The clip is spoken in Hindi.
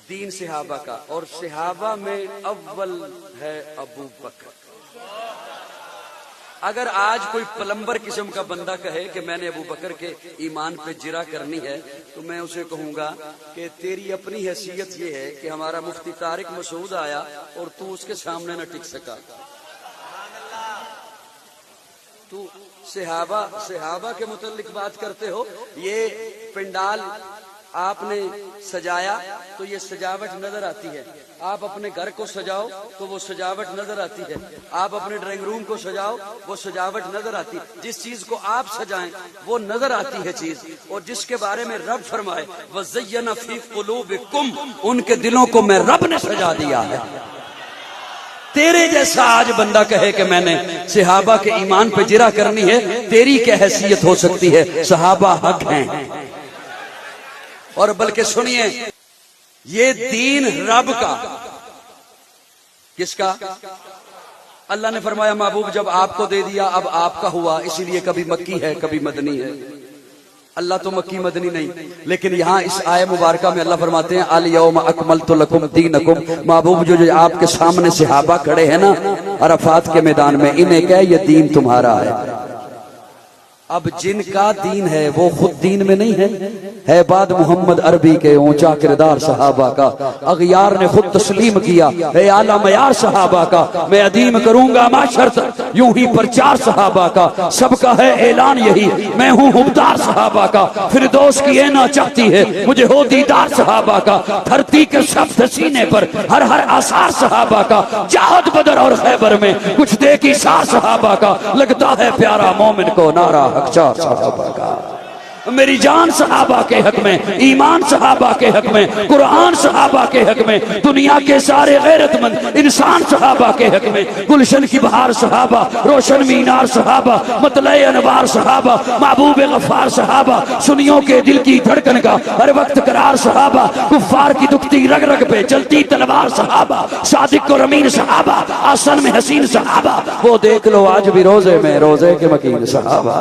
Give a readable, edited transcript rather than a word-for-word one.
दीन सहाबा का, और सहाबा में अव्वल है अबू बकर। अगर आज कोई प्लम्बर किस्म का बंदा कहे कि मैंने अबू बकर के ईमान पे जिरा करनी है, तो मैं उसे कहूंगा कि तेरी अपनी हैसियत ये है कि हमारा मुफ्ती तारिक मसूद आया और तू उसके सामने न टिक सका। तू सहाबा के मुतल्लिक बात करते हो। ये पंडाल आपने सजाया तो ये सजावट नजर आती है। आप अपने घर को सजाओ तो वो सजावट नजर आती है। आप अपने ड्राइंग रूम को सजाओ वो सजावट नजर आती है। जिस चीज को आप सजाएं वो नजर आती है चीज। और जिसके बारे में रब फरमाए वज़य्यना फी क़ुलूबिकुम, उनके दिलों को मैं रब ने सजा दिया है। तेरे जैसा आज बंदा कहे कि मैंने सहाबा के ईमान पे जिरा करनी है, तेरी क्या हैसियत हो सकती है? सहाबा हक हैं। और बल्कि सुनिए, ये दीन रब का, किसका? अल्लाह ने फरमाया महबूब जब आपको दे दिया अब आपका हुआ, इसीलिए कभी मक्की है कभी मदनी है। अल्लाह तो मक्की मदनी नहीं, लेकिन यहाँ इस आय मुबारका में अल्लाह फरमाते हैं अल यौम अकमलतु लकुम दीनकुम। महबूब जो आपके सामने सहाबा खड़े हैं ना अरफात के मैदान में, इन्हें क्या ये दीन तुम्हारा है। अब जिनका दीन है वो खुद दीन में नहीं है बाद मोहम्मद अरबी के ऊंचा किरदार सहाबा का। अगयार ने खुद तस्लीम किया है आला मयार सहाबा का। मैं अदीम करूंगा माशर्त यूं ही प्रचार सहाबा का। सबका है ऐलान यही मैं हूँ हुबदार सहाबा का। फिरदौस की ऐना चाहती है मुझे हो दीदार सहाबा का। धरती के शब्द सीने पर हर हर आसार सहाबा का। जाहद बदर और खैबर में कुछ देखी सार सहाबा का। लगता है प्यारा मोमिन को नारा हक़चार सहाबा का। मेरी जान सहाबा के हक में, ईमान सहाबा के हक में, कुरान सहाबा के हक में, दुनिया के सारे गैरतमंद इंसान सहाबा के हक में। गुलशन की बहार सहाबा, रोशन मीनार सहाबा, मतले अनवार सहाबा, महबूब गफ्फार सहाबा, सुनियों के दिल की धड़कन का हर वक्त करार सहाबा, कुफ्फार की दुखती रग रग पे चलती तलवार सहाबा, सादिक और अमीन सहाबा, आसन में हसीन सहाबा। वो देख लो आज भी रोजे में रोजे के मकीन सहाबा।